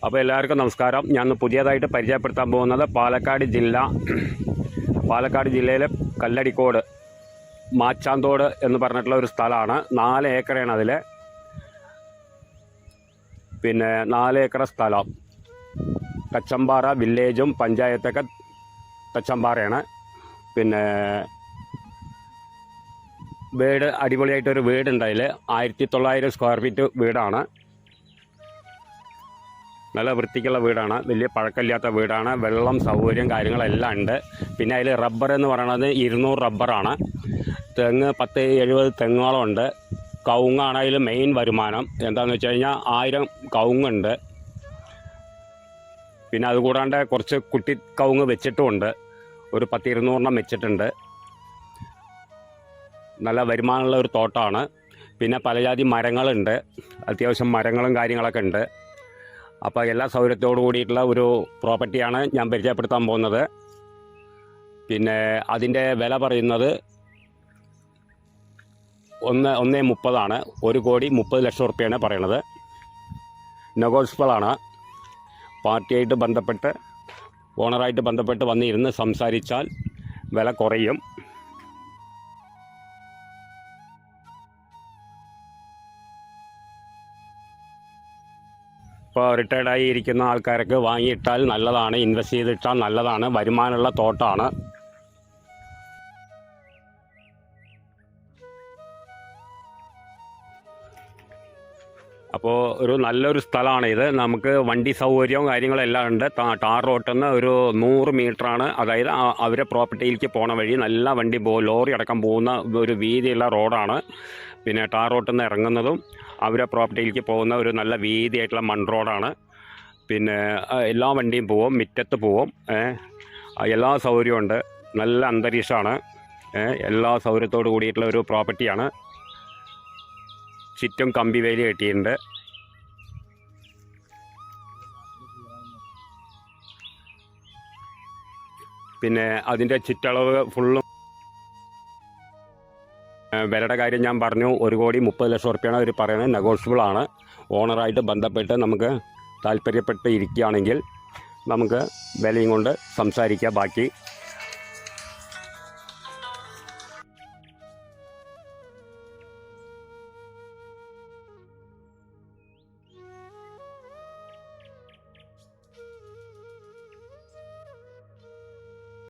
അപ്പോൾ എല്ലാവർക്കും നമസ്കാരം. ഞാൻ പുതിയതായിട്ട് പരിചയപ്പെടുത്താൻ പോകുന്നത് പാലക്കാട് ജില്ലയിലെ കല്ലടിക്കോട് മാച്ചാന്തോട് എന്ന് പറഞ്ഞിട്ടുള്ള ഒരു സ്ഥലമാണ്. 4 ഏക്കറാണ് അതിൽ. പിന്നെ 4 ഏക്കർ സ്ഥലം തച്ചമ്പാറ വില്ലേജും പഞ്ചായത്തൊക്കെ തച്ചമ്പാറയാണ്. പിന്നെ വീട് അടിപൊളിയായിട്ടൊരു വീടുണ്ട്. അതിൽ 1900 സ്ക്വയർ ഫീറ്റ് വീടാണ്. നല്ല വൃത്തിക്കുള്ള വീടാണ്. വലിയ പഴക്കമില്ലാത്ത വീടാണ്. വെള്ളം സൗകര്യം കാര്യങ്ങളെല്ലാം ഉണ്ട്. പിന്നെ അതിൽ റബ്ബർ എന്ന് പറയുന്നത് 200 റബ്ബറാണ്. തെങ്ങ് 10-70 തെങ്ങോളം ഉണ്ട്. കവുങ്ങാണ് അതിൽ മെയിൻ വരുമാനം. എന്താണെന്ന് വെച്ച് കഴിഞ്ഞാൽ 1000 കവുങ്ങുണ്ട്. പിന്നെ അതുകൂടാണ്ട് കുറച്ച് കുട്ടി കവുങ്ങ് വെച്ചിട്ടുമുണ്ട്. ഒരു 10-200 വെച്ചിട്ടുണ്ട്. നല്ല വരുമാനമുള്ള ഒരു തോട്ടമാണ്. പിന്നെ പലജാതി മരങ്ങളുണ്ട്. അത്യാവശ്യം മരങ്ങളും കാര്യങ്ങളൊക്കെ ഉണ്ട്. അപ്പോൾ എല്ലാ സൗകര്യത്തോടു കൂടിയിട്ടുള്ള ഒരു പ്രോപ്പർട്ടിയാണ് ഞാൻ പരിചയപ്പെടുത്താൻ പോകുന്നത്. പിന്നെ അതിൻ്റെ വില പറയുന്നത് 1.30 1,30,00,000 പറയണത്. നെഗോഷ്യബിളാണ്. പാർട്ടിയായിട്ട് ബന്ധപ്പെട്ട് ഓണറായിട്ട് ബന്ധപ്പെട്ട് വന്നിരുന്ന് സംസാരിച്ചാൽ വില കുറയും. ഇപ്പോൾ റിട്ടയർഡായി ഇരിക്കുന്ന ആൾക്കാർക്ക് വാങ്ങിയിട്ടാൽ നല്ലതാണ്. ഇൻവെസ്റ്റ് ചെയ്തിട്ടാൽ നല്ലതാണ്. വരുമാനമുള്ള തോട്ടമാണ്. അപ്പോൾ ഒരു നല്ലൊരു സ്ഥലമാണ് ഇത്. നമുക്ക് വണ്ടി സൗകര്യവും കാര്യങ്ങളെല്ലാം ഉണ്ട്. ടാർ റോട്ടിൽ നിന്ന് ഒരു 100 മീറ്ററാണ്. അതായത് അവരെ പ്രോപ്പർട്ടിയിലേക്ക് പോണ വഴി നല്ല വണ്ടി ലോറി അടക്കം പോകുന്ന ഒരു വീതിയുള്ള റോഡാണ്. പിന്നെ ടാർ റോട്ടിൽ നിന്ന് ഇറങ്ങുന്നതും അവരെ പ്രോപ്പർട്ടിയിലേക്ക് പോകുന്ന ഒരു നല്ല വീതിയായിട്ടുള്ള മൺ റോഡാണ്. പിന്നെ എല്ലാ വണ്ടിയും പോവും, മുറ്റത്ത് പോവും. എല്ലാ സൗകര്യവും ഉണ്ട്. നല്ല അന്തരീക്ഷമാണ്. എല്ലാ സൗകര്യത്തോടു കൂടിയിട്ടുള്ള ഒരു പ്രോപ്പർട്ടിയാണ്. ചുറ്റും കമ്പി വേലി കെട്ടിയിട്ടുണ്ട്. പിന്നെ അതിൻ്റെ ചുറ്റളവ് ഫുള്ളും വിലയുടെ കാര്യം ഞാൻ പറഞ്ഞു. 1,30,00,000 അവർ പറയുന്നത്. നെഗോഷ്യബിളാണ്. ഓണറായിട്ട് ബന്ധപ്പെട്ട് നമുക്ക് താല്പര്യപ്പെട്ട് ഇരിക്കുകയാണെങ്കിൽ നമുക്ക് വിലയും കൊണ്ട് സംസാരിക്കാം ബാക്കി.